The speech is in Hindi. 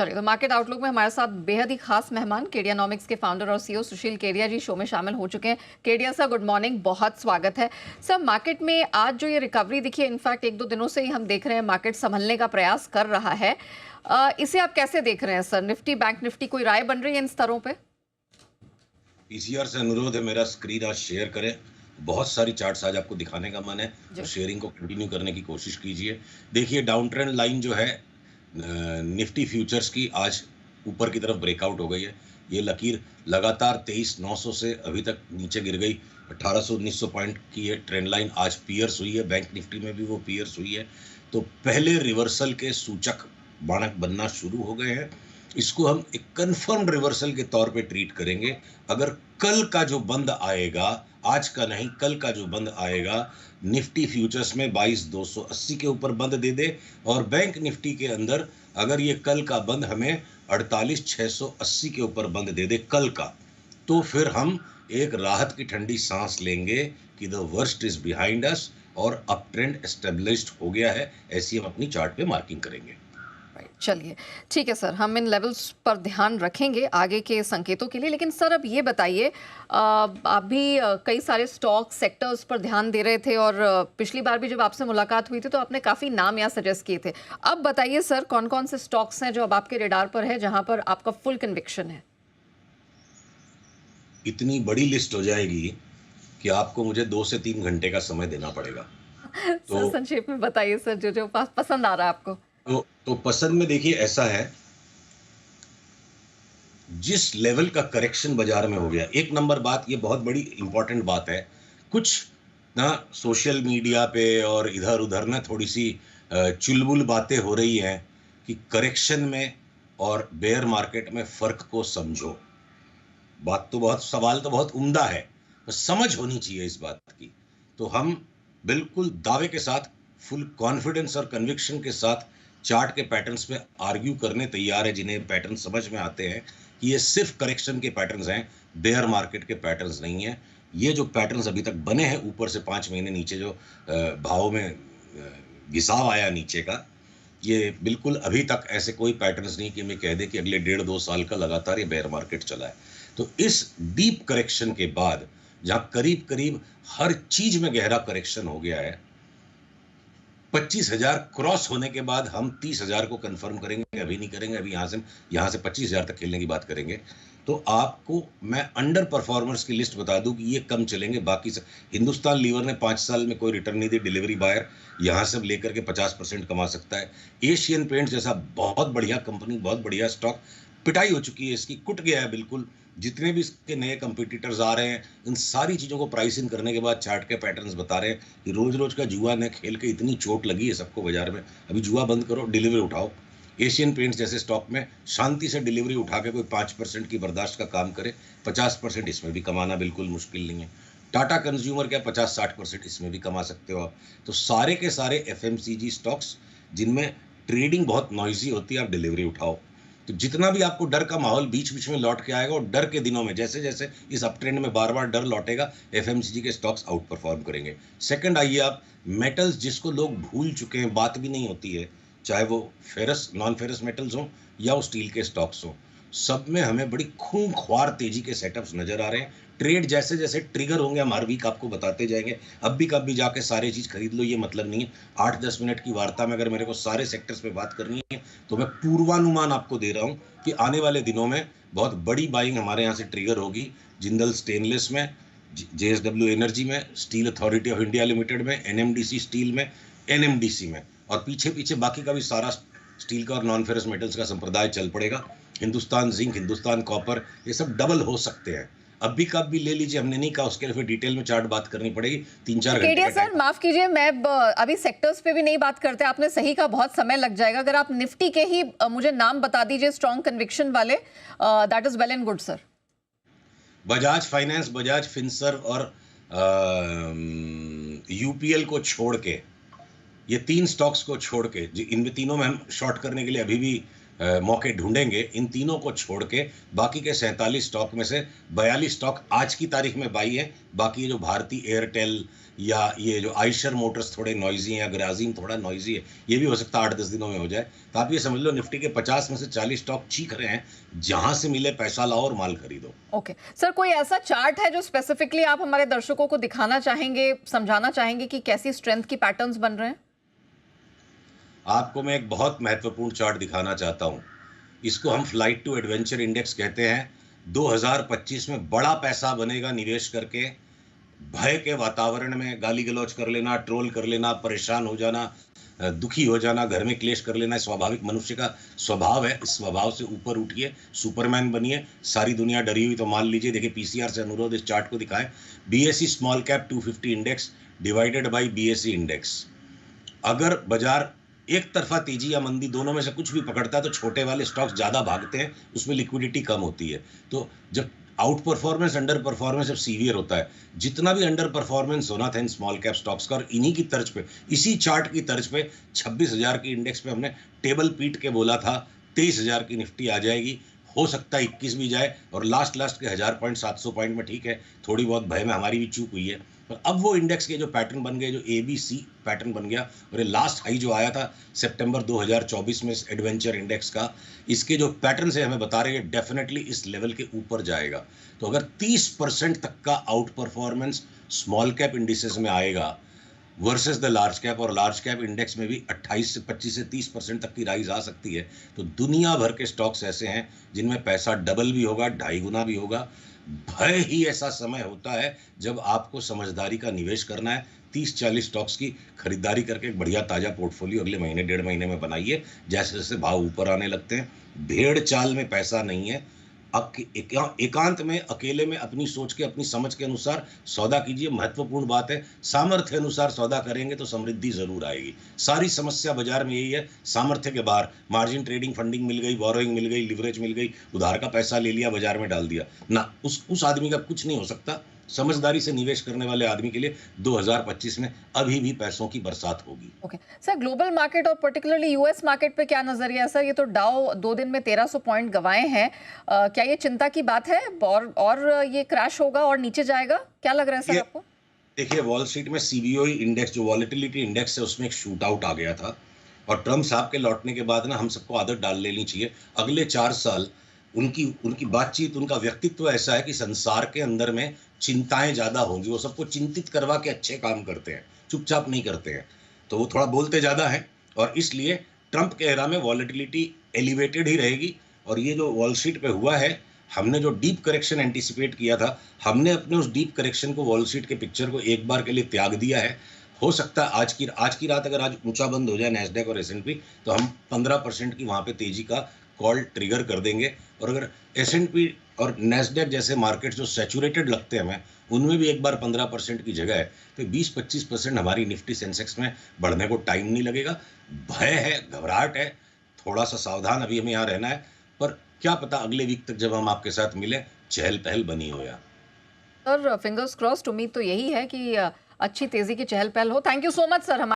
चलिए, तो मार्केट आउटलुक में हमारे साथ बेहद ही खास मेहमान केडियानॉमिक्स के फाउंडर और सीईओ सुशील केडिया जी शो में शामिल हो चुके हैं। केडिया सर, गुड मॉर्निंग, बहुत स्वागत है सर। मार्केट में आज जो ये रिकवरी दिखी है, इनफैक्ट एक दो दिनों से ही हम देख रहे हैं मार्केट संभलने का प्रयास कर रहा है। इसे आप कैसे देख रहे हैं सर? निफ्टी, बैंक निफ्टी, कोई राय बन रही है इन स्तरों पे? पीसीआर से अनुरोध है, मेरा स्क्रीन आज शेयर करें। बहुत सारी चार्ट्स आज आपको दिखाने का मन है, तो शेयरिंग को कंटिन्यू करने की कोशिश कीजिए। देखिए, डाउन ट्रेंड लाइन जो है निफ्टी फ्यूचर्स की आज ऊपर की तरफ ब्रेकआउट हो गई है। ये लकीर लगातार 23,900 से अभी तक नीचे गिर गई। 1800-1900 पॉइंट की ये ट्रेंड लाइन आज पियर्स हुई है। बैंक निफ्टी में भी वो पियर्स हुई है। तो पहले रिवर्सल के सूचक बाणक बनना शुरू हो गए हैं। इसको हम एक कंफर्म्ड रिवर्सल के तौर पे ट्रीट करेंगे। अगर कल का जो बंद आएगा, आज का नहीं, कल का जो बंद आएगा, निफ्टी फ्यूचर्स में 22,280 के ऊपर बंद दे दे, और बैंक निफ्टी के अंदर अगर ये कल का बंद हमें 48,680 के ऊपर बंद दे दे कल का, तो फिर हम एक राहत की ठंडी सांस लेंगे कि the worst is behind us और अप ट्रेंड एस्टेब्लिश्ड हो गया है। ऐसी हम अपनी चार्ट पे मार्किंग करेंगे। चलिए, ठीक है सर, हम इन लेवल्स पर ध्यान रखेंगे आगे के संकेतों के लिए। लेकिन सर, अब ये बताइए, आप भी कई सारे स्टॉक सेक्टर्स पर ध्यान दे रहे थे, और पिछली बार भी जब आपसे मुलाकात हुई थी तो आपने काफ़ी नाम यहाँ सजेस्ट किए थे। अब बताइए सर, कौन कौन से स्टॉक्स हैं जो अब आपके रेडार पर है, जहां पर आपका फुल कन्विक्शन है? इतनी बड़ी लिस्ट हो जाएगी कि आपको मुझे 2 से 3 घंटे का समय देना पड़ेगा। सर, संक्षेप में बताइए सर, जो जो पसंद आ रहा है आपको। तो पसंद में देखिए, ऐसा है, जिस लेवल का करेक्शन बाजार में हो गया, एक नंबर बात, ये बहुत बड़ी इंपॉर्टेंट बात है। कुछ ना सोशल मीडिया पे और इधर उधर ना थोड़ी सी चुलबुल बातें हो रही हैं कि करेक्शन में और बेयर मार्केट में फर्क को समझो। सवाल तो बहुत उम्दा है, तो समझ होनी चाहिए इस बात की। तो हम बिल्कुल दावे के साथ, फुल कॉन्फिडेंस और कन्विक्शन के साथ चार्ट के पैटर्न्स पे आर्ग्यू करने तैयार है, जिन्हें पैटर्न समझ में आते हैं कि ये सिर्फ करेक्शन के पैटर्न्स हैं, बेयर मार्केट के पैटर्न्स नहीं है। ये जो पैटर्न्स अभी तक बने हैं, ऊपर से 5 महीने नीचे जो भाव में घिसाव आया नीचे का, ये बिल्कुल अभी तक ऐसे कोई पैटर्न्स नहीं कि मैं कह दे कि अगले 1.5-2 साल का लगातार ये बेयर मार्केट चला है। तो इस डीप करेक्शन के बाद, जहां करीब करीब हर चीज में गहरा करेक्शन हो गया है, 25,000 क्रॉस होने के बाद हम 30,000 को कंफर्म करेंगे। अभी नहीं करेंगे, अभी यहां से 25,000 तक खेलने की बात करेंगे। तो आपको मैं अंडर परफॉर्मर्स की लिस्ट बता दूं कि ये कम चलेंगे। बाकी से हिंदुस्तान लीवर ने 5 साल में कोई रिटर्न नहीं दी, डिलीवरी बायर यहां से लेकर के 50% कमा सकता है। एशियन पेंट्स जैसा बहुत बढ़िया कंपनी, बहुत बढ़िया स्टॉक, पिटाई हो चुकी है इसकी, कुट गया है बिल्कुल। जितने भी इसके नए कंपटीटर्स आ रहे हैं, इन सारी चीज़ों को प्राइस इन करने के बाद चार्ट के पैटर्न्स बता रहे हैं कि रोज रोज का जुआ ने खेल के इतनी चोट लगी है सबको बाजार में। अभी जुआ बंद करो, डिलीवरी उठाओ। एशियन पेंट्स जैसे स्टॉक में शांति से डिलीवरी उठा के कोई 5% की बर्दाश्त का काम करे, 50% इसमें भी कमाना बिल्कुल मुश्किल नहीं है। टाटा कंज्यूमर क्या 50-60% इसमें भी कमा सकते हो आप। तो सारे के सारे एफएमसीजी स्टॉक्स जिनमें ट्रेडिंग बहुत नॉइजी होती है, आप डिलीवरी उठाओ। तो जितना भी आपको डर का माहौल बीच बीच में लौट के आएगा, और डर के दिनों में जैसे जैसे इस अप ट्रेंड में बार बार डर लौटेगा, एफएमसीजी के स्टॉक्स आउट परफॉर्म करेंगे। सेकंड आइए आप मेटल्स, जिसको लोग भूल चुके हैं, बात भी नहीं होती है, चाहे वो फेरस नॉन फेरस मेटल्स हों या वो स्टील के स्टॉक्स हों, सब में हमें बड़ी खूंखार तेजी के सेटअप्स नजर आ रहे हैं। ट्रेड जैसे जैसे ट्रिगर होंगे हम हर वीक आपको बताते जाएंगे। अब भी कभी जाके सारी चीज खरीद लो, ये मतलब नहीं है। 8-10 मिनट की वार्ता में अगर मेरे को सारे सेक्टर्स पे बात करनी है, तो मैं पूर्वानुमान आपको दे रहा हूं कि आने वाले दिनों में बहुत बड़ी बाइंग हमारे यहाँ से ट्रिगर होगी। जिंदल स्टेनलेस में, जेएसडब्ल्यू एनर्जी में, steel authority of India limited में, एनएमडीसी स्टील में, एनएमडीसी में, और पीछे पीछे बाकी का भी सारा स्टील का और नॉन फेरस मेटल्स का संप्रदाय चल पड़ेगा। हिंदुस्तान जिंक, हिंदुस्तान कॉपर, ये सब डबल हो सकते हैं। अब भी कब भी ले लीजिए, हमने नहीं कहा, उसके लिए फिर डिटेल में चार्ट बात करनी पड़ेगी, 3-4 घंटे। केडिया सर, माफ कीजिए, मैं अभी सेक्टर्स पे भी नहीं बात करते, आपने सही कहा, बहुत समय लग जाएगा। अगर आप निफ्टी के ही मुझे नाम बता दीजिए स्ट्रॉन्ग कन्विक्शन वाले, that is well and good sir. Bajaj finance, Bajaj Finserv और यूपीएल को छोड़ के, ये 3 स्टॉक्स को छोड़ के, इनमें तीनों में हम शॉर्ट करने के लिए अभी भी मौके ढूंढेंगे, इन तीनों को छोड़ के बाकी के 47 स्टॉक में से 42 स्टॉक आज की तारीख में बाई है। बाकी ये जो भारती एयरटेल या ये जो आयशर मोटर्स थोड़े नॉइजी हैं या ग्राजीम थोड़ा नॉइजी है, ये भी हो सकता है 8-10 दिनों में हो जाए। तो आप ये समझ लो निफ्टी के 50 में से 40 स्टॉक चीख रहे हैं, जहां से मिले पैसा लाओ और माल खरीदो। ओके सर, कोई ऐसा चार्ट है जो स्पेसिफिकली आप हमारे दर्शकों को दिखाना चाहेंगे, समझाना चाहेंगे कि कैसी स्ट्रेंथ की पैटर्न्स बन रहे हैं? आपको मैं एक बहुत महत्वपूर्ण चार्ट दिखाना चाहता हूं। इसको हम फ्लाइट टू एडवेंचर इंडेक्स कहते हैं। 2025 में बड़ा पैसा बनेगा निवेश करके। भय के वातावरण में गाली गलौज कर लेना, ट्रोल कर लेना, परेशान हो जाना, दुखी हो जाना, घर में क्लेश कर लेना स्वाभाविक मनुष्य का स्वभाव है। इस स्वभाव से ऊपर उठिए, सुपरमैन बनिए। सारी दुनिया डरी हुई तो मान लीजिए। देखिए पीसीआर से अनुरोध इस चार्ट को दिखाएं। BSE small cap 250 index divided by BSE index. अगर बाजार एक तरफा तेजी या मंदी दोनों में से कुछ भी पकड़ता है तो छोटे वाले स्टॉक्स ज्यादा भागते हैं, उसमें लिक्विडिटी कम होती है। तो जब आउट परफॉर्मेंस अंडर परफॉर्मेंस जब सीवियर होता है, जितना भी अंडर परफॉर्मेंस होना था इन स्मॉल कैप स्टॉक्स का, और इन्हीं की तर्ज पे, इसी चार्ट की तर्ज पे 26,000 की इंडेक्स पे हमने टेबल पीट के बोला था 23,000 की निफ्टी आ जाएगी। हो सकता है 21 भी जाए, और लास्ट के 1000 पॉइंट 700 पॉइंट में ठीक है, थोड़ी बहुत भय में हमारी भी चूक हुई है। पर अब वो इंडेक्स के जो पैटर्न बन गए, जो ABC पैटर्न बन गया, और ये लास्ट हाई जो आया था सितंबर 2024 में इस एडवेंचर इंडेक्स का, इसके जो पैटर्न से हमें बता रहे हैं डेफिनेटली इस लेवल के ऊपर जाएगा। तो अगर 30% तक का out performance small cap indices में आएगा वर्सेस द लार्ज कैप, और लार्ज कैप इंडेक्स में भी 28 से 25 से 30% तक की राइज आ सकती है, तो दुनिया भर के स्टॉक्स ऐसे हैं जिनमें पैसा डबल भी होगा, 2.5 गुना भी होगा। भय ही ऐसा समय होता है जब आपको समझदारी का निवेश करना है। 30-40 स्टॉक्स की खरीदारी करके एक बढ़िया ताजा पोर्टफोलियो अगले महीने 1.5 महीने में बनाइए। जैसे जैसे भाव ऊपर आने लगते हैं, भेड़ चाल में पैसा नहीं है। एकांत में, अकेले में अपनी सोच के, अपनी समझ के अनुसार सौदा कीजिए। महत्वपूर्ण बात है, सामर्थ्य अनुसार सौदा करेंगे तो समृद्धि जरूर आएगी। सारी समस्या बाजार में यही है, सामर्थ्य के बाहर मार्जिन ट्रेडिंग, फंडिंग मिल गई, बोरोइंग मिल गई, लिवरेज मिल गई, उधार का पैसा ले लिया, बाजार में डाल दिया ना, उस आदमी का कुछ नहीं हो सकता। समझदारी से निवेश करने वाले आदमी के लिए 2025 में अभी भी पैसों की बरसात होगी। ओके सर, ग्लोबल मार्केट और पर्टिकुलरली यूएस मार्केट पे क्या नजरिया है सर? ये तो डाउ 2 दिन में 1300 पॉइंट गंवाए हैं। क्या ये चिंता की बात है, और ये क्रैश होगा और नीचे जाएगा? क्या लग रहा है सर आपको? देखिए वॉल स्ट्रीट में सीबीओई इंडेक्स, जो वॉलेटिलिटी इंडेक्स है, उसमें एक शूट आउट आ गया था, और ट्रम्प साहब के लौटने के बाद ना हम सबको आदत डाल लेनी चाहिए। अगले 4 साल उनकी बातचीत, उनका व्यक्तित्व ऐसा है कि संसार के अंदर में चिंताएं ज्यादा होंगी। वो सबको चिंतित करवा के अच्छे काम करते हैं, चुपचाप नहीं करते हैं। तो वो थोड़ा बोलते ज्यादा हैं, और इसलिए ट्रम्प के एरा में वॉलेटिलिटी एलिवेटेड ही रहेगी। और ये जो वॉल स्ट्रीट पे हुआ है, हमने जो डीप करेक्शन एंटिसिपेट किया था, हमने अपने उस डीप करेक्शन को, वॉल स्ट्रीट के पिक्चर को एक बार के लिए त्याग दिया है। हो सकता है आज की रात अगर आज ऊंचा बंद हो जाए नैस्डैक और S&P, तो हम 15% की वहां पे तेजी का कॉल ट्रिगर कर देंगे। और अगर S&P और नैस्डैक जैसे मार्केट जो सैचुरेटेड लगते हैं हमें, उनमें भी एक बार 15% की जगह है, तो 20-25% हमारी निफ्टी सेंसेक्स में बढ़ने को टाइम नहीं लगेगा। भय है, घबराहट है, थोड़ा सा सावधान अभी हमें यहाँ रहना है, पर क्या पता अगले वीक तक जब हम आपके साथ मिले चहल पहल बनी हो। यार सर फिंगर्स क्रॉस्ड, उम्मीद तो यही है कि अच्छी तेजी की चहल पहल हो। Thank you so much sir.